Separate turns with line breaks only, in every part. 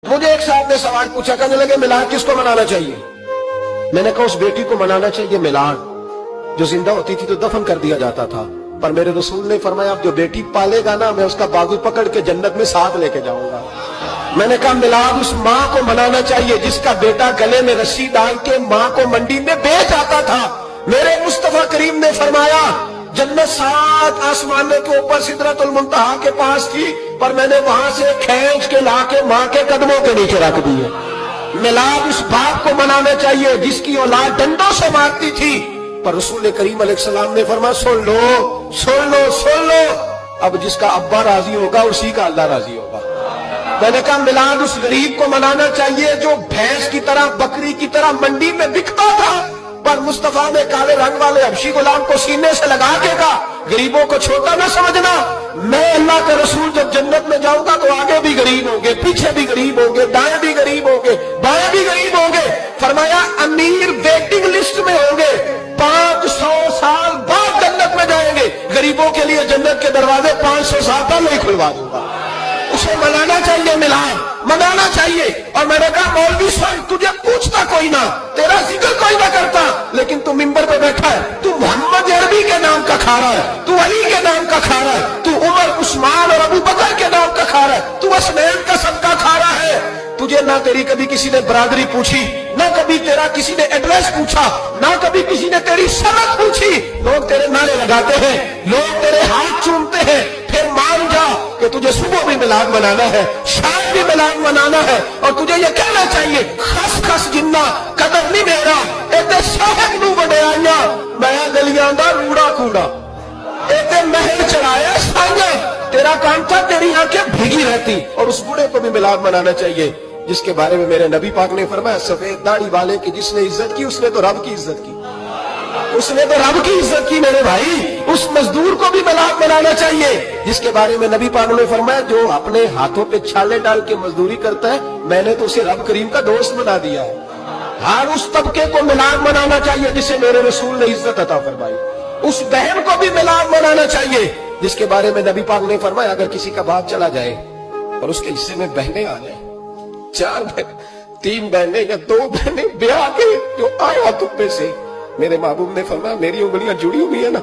मुझे एक साहब ने सवाल पूछा, कहने लगे मिलाद किसको मनाना चाहिए? मैंने कहा उस बेटी को मनाना चाहिए मिलाद जो जिंदा होती थी तो दफन कर दिया जाता था, पर मेरे रसूल ने फरमाया अब जो बेटी पालेगा ना मैं उसका बाजू पकड़ के जन्नत में साथ लेके जाऊंगा। मैंने कहा मिलाद उस माँ को मनाना चाहिए जिसका बेटा गले में रस्सी डाल के माँ को मंडी में बेच आता था। मेरे मुस्तफा करीम ने फरमाया जन्नत 7 आसमानों के ऊपर सिदरतुल मुंतहा के पास थी, पर मैंने वहां से खींच के लाके माँ के कदमों के नीचे रख दी है। मिलाद उस बाप को मनाना चाहिए जिसकी औलाद डंडों से मारती थी, पर रसूल करीम अलैहिस्सलाम ने फरमाया सुन लो सुन लो सुन लो, अब जिसका अब्बा राजी होगा उसी का अल्लाह राजी होगा। मैंने कहा मिलाद उस गरीब को मनाना चाहिए जो भैंस की तरह बकरी की तरह मंडी में बिकता था, पर मुस्तफा ने काले रंग वाले हबशी गुलाम को सीने से लगा के कहा गरीबों को छोटा न समझना, मैं अल्लाह के रसूल जब जन्नत में जाऊंगा तो आगे भी गरीब होंगे, पीछे भी गरीब होंगे, दाएं भी गरीब होंगे, बाएं भी गरीब होंगे। फरमाया अमीर वेटिंग लिस्ट में होंगे, 500 साल बाद जन्नत में जाएंगे। गरीबों के लिए जन्नत के दरवाजे 500 साल पहले ही खुलवा दूंगा। उसे मनाना चाहिए, मिलाद मनाना चाहिए। और मैंने कहा मौलवी साहब तुझे पूछता कोई ना, तेरा जिक्र कोई ना करता, लेकिन तू मिंबर पे बैठा है, तू मोहम्मद अरबी के नाम का खा रहा है, तू अली के नाम का खा रहा है, तू उमर उस्मान और अबू बकर के नाम का खा रहा है, तू असनैन का सदका खा रहा है। तुझे ना तेरी कभी किसी ने बरादरी पूछी, ना कभी तेरा किसी ने एड्रेस पूछा, ना कभी किसी ने तेरी सनद पूछी। लोग तेरे नारे लगाते हैं, लोग तेरे हाथ चूमते हैं, फिर मान जा कि तुझे सुबह भी मिलाद मनाना है, शाम भी मिलाद मनाना है। और तुझे ये कहना चाहिए खस खस जिन्ना कदर नहीं मेरा इतने साहब नू वडियाइया, मैं गलियां दा रूड़ा कूड़ा इतने महल चढ़ाया साइया, तेरा काम था तेरी आंखें भीगी रहती। और उस बूढ़े को भी मिलाद मनाना चाहिए जिसके बारे में मेरे नबी पाक ने फरमाया सफेद दाढ़ी वाले की जिसने इज्जत की उसने तो रब की इज्जत की, उसने तो रब की इज्जत की मेरे भाई। उस मजदूर को भी मिलाद मनाना चाहिए जिसके बारे में नबी पाक ने फरमाया जो अपने हाथों पे छाले डाल के मजदूरी करता है मैंने तो उसे रब करीम का दोस्त बना दिया है। हर उस तबके को मिलाद मनाना चाहिए जिसे मेरे रसूल ने इज्जत अता फरमाई। उस बहन को भी मिलाद मनाना चाहिए जिसके बारे में नबी पाक ने फरमाया अगर किसी का बाप चला जाए और उसके हिस्से में बहनें आ जाए, 4 बहन 3 बहनें या 2 बहनें ब्याह के जो आया तुप्पे से, मेरे महबूब ने फरमाया मेरी उंगलियां जुड़ी हुई है ना,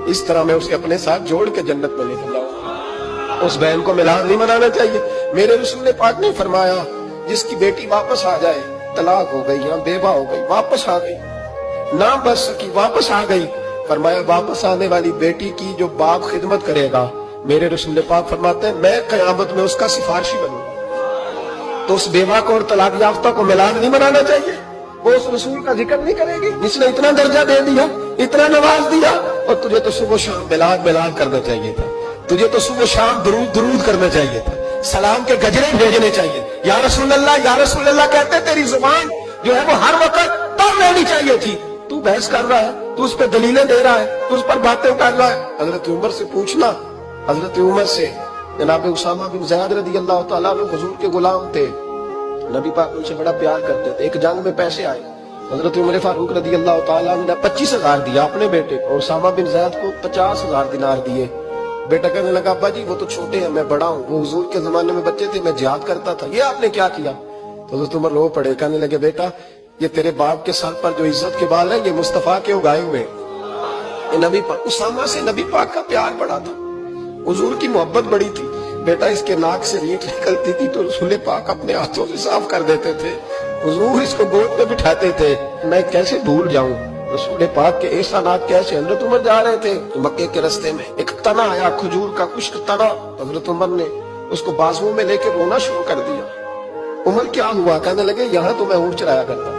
इस तरह मैं उसे अपने साथ जोड़ के जन्नत में ले चलाऊंगा। उस बहन को मिलाद नहीं मनाना चाहिए। मेरे रसूल पाक ने फरमाया जिसकी बेटी वापस आ जाए, तलाक हो गई या बेवा हो गई, वापस आ गई, ना बच सकी वापस आ गई, फरमाया वापस आने वाली बेटी की जो बाप खिदमत करेगा, मेरे रसूल पाक फरमाते हैं मैं कयामत में उसका सिफारिशी बनूंगा। तो उस बेवा को और तलाक याफ्ता को मिलाद नहीं मनाना चाहिए। वो उस रसूल का जिक्र नहीं करेगी जिसने इतना दर्जा दे दिया, इतना नवाज दिया। और तुझे तो सुबह शाम मिलाद मिलाद करना चाहिए था, तुझे तो सुबह शाम दुरूद दुरूद करना चाहिए था, सलाम के गजरे भेजने चाहिए। या रसूल अल्लाह कहते तेरी जुबान जो है वो हर वक्त तब रहनी चाहिए थी। तू बहस कर रहा है, तू उस पर दलीलें दे रहा है, तू उस पर बातें कर रहा है। हजरत उमर से पूछना, हजरत उमर से जनाब उसामा बिन ज़ैद रज़ी अल्लाह तआला अन्हु हुजूर के गुलाम थे, नबी पाक उनसे बड़ा प्यार करते थे। एक जंग में पैसे आए, हजरत उमर फारूक रज़ी अल्लाह तआला ने 25,000 दिया अपने बेटे को, और उसामा बिन ज़ैद को 50,000 दिनार दिए। बेटा कहने लगा अब्बा जी वो तो छोटे हैं मैं बड़ा हूँ, वो हुजूर के जमाने में बच्चे थे मैं जिहाद करता था, ये आपने क्या किया? तो हजरत उमर रो पड़े, कहने लगे बेटा ये तेरे बाप के सर पर जो इज्जत के बाल है ये मुस्तफा के उगाए हुए। नबी पाक उसामा से नबी पाक का प्यार बड़ा था, हुजूर की मोहब्बत बड़ी थी। बेटा इसके नाक से रीठ निकलती थी तो रसूल पाक अपने हाथों से साफ कर देते थे, हुजूर इसको गोद में बिठाते थे। मैं कैसे भूल जाऊं रसूल पाक के एहसानात कैसे। हजरत उमर जा रहे थे तो मक्के के रास्ते में एक तना आया, खजूर का खुश्क तना, हजरत उमर ने उसको बाजुओं में लेकर रोना शुरू कर दिया। उमर क्या हुआ? कहने लगे यहाँ तो मैं ऊँट चलाया करता,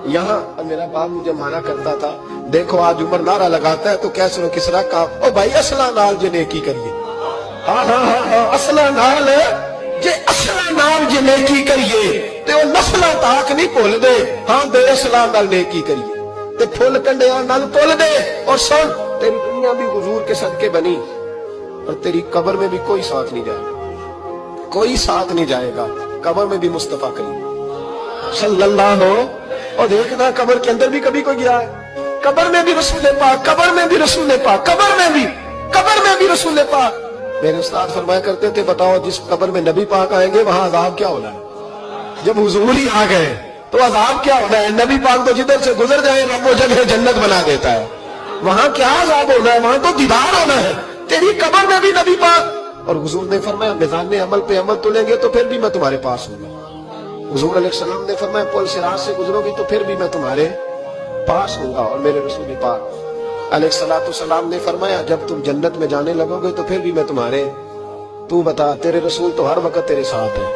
यहाँ मेरा बाप मुझे माना करता था, देखो आज उमर नारा लगाता है तो कैसरो किसरा का ओ भाई असला नाल जे नेकी करिए। हाँ हाँ हाँ हाँ असला नाल जे असला नाल जे नेकी करिए ते ओ नस्ला ताक नहीं भुल दे। हाँ बे असला नाल नेकी करिए ते फुल कंडिया नाल तुल दे। और सुन तेरी दुनिया भी हुजूर के सदके बनी और तेरी कब्र में भी कोई साथ नहीं जाएगा, कोई साथ नहीं जाएगा, कब्र में भी मुस्तफा करीम सल्लल्लाहु। और देखना कब्र के अंदर भी कभी कोई गया है, कब्र में भी रसूल पाक, कब्र में भी रसूल पाक, कब्र में भी रसूल पाक। मेरे उस्ताद फरमाया करते थे बताओ जिस कब्र में नबी पाक आएंगे वहां अज़ाब क्या होना है? जब हुजूर ही आ गए तो अजाब क्या होना है? नबी पाक तो जिधर से गुजर जाए रब वो जगह जन्नत बना देता है। वहां क्या अजाब होना है? वहां तो दीदार होना है। तेरी कब्र में भी नबी पाक। और हुजूर ने फरमाया मिजान अमल पे अमल तुलेंगे तो फिर भी मैं तुम्हारे पास हूंगा। हुजूर अलैहिस्सलाम ने फरमाया पुल सिरात से गुजरोगी तो फिर भी मैं तुम्हारे पास हूंगा। और मेरे रसूल पाक अलैहिस्सलाम ने फरमाया जब तुम जन्नत में जाने लगोगे तो फिर भी मैं तुम्हारे। तू बता, तेरे रसूल तो हर वक्त तेरे साथ है,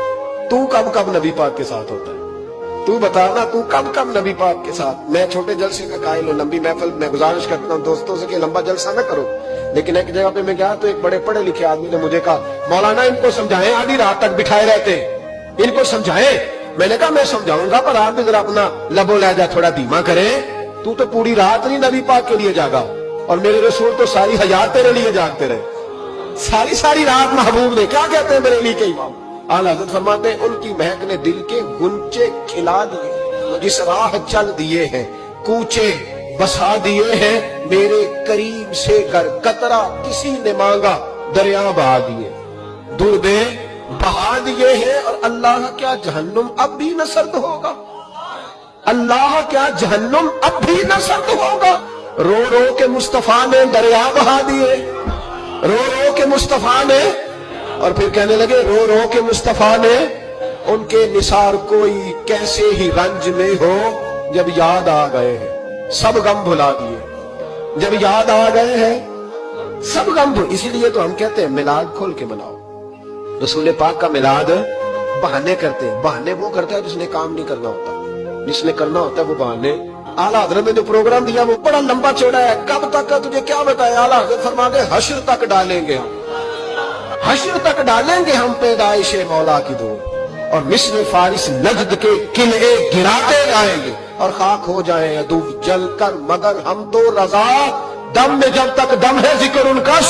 तू कब कब नबी पाक के साथ होता है? तू बता ना, तू कब कब नबी पाक के साथ? मैं छोटे जलसे का कायल हूं, लंबी महफिल में गुजारिश करता हूँ दोस्तों से कि लंबा जलसा न करो। लेकिन एक जगह पे मैं गया तो एक बड़े पढ़े लिखे आदमी ने मुझे कहा मौलाना इनको समझाएं, आधी रात तक बिठाए रहते, इनको समझाएं। मैंने कहा मैं समझाऊंगा पर आप भी जरा अपना लबो लहजा थोड़ा धीमा करें। तू तो पूरी रात नहीं नबी पाक के लिए जागा और मेरे रसूल तो सारी हयात तेरे लिए जागते रहे, सारी रात महबूब ने। क्या कहते हैं बरेली के इमाम आला हज़रत फरमाते हैं उनकी महक ने दिल के गुंचे खिला दिए, जिस राह चल दिए हैं कूचे बसा दिए हैं, मेरे करीब से कर कतरा किसी ने मांगा दरिया बहा दिए, दुर्दे बहा दिए हैं। और अल्लाह क्या जहन्नुम अब भी न सर्द होगा? अल्लाह क्या जहन्नुम अब भी न सर्द होगा? रो रो के मुस्तफा ने दरिया बहा दिए, रो रो के मुस्तफा ने। और फिर कहने लगे रो रो के मुस्तफा ने उनके निसार कोई कैसे ही रंज में हो, जब याद आ गए हैं सब गम भुला दिए, जब याद आ गए हैं सब गम भुला। इसीलिए तो हम कहते हैं मिलाद खोल के मनाओ। रसूल पाक का मिलाद बहाने करते हैं, बहाने वो करता है जिसने काम नहीं करना होता, जिसने करना होता है वो बहाने। आला हज़रत ने जो प्रोग्राम दिया वो बड़ा लंबा चौड़ा है, कब तक का तुझे क्या बताया? आला हज़रत फरमाते हश्र तक डालेंगे हम, हश्र तक डालेंगे हम पैदाइशे मौला की दूर, और मिस्र फारिस नजद के किले गिराते जाएंगे और खाक हो जाए अदू जल कर, मगर हम तो रजा दम में जब तक दम है जिक्र उनका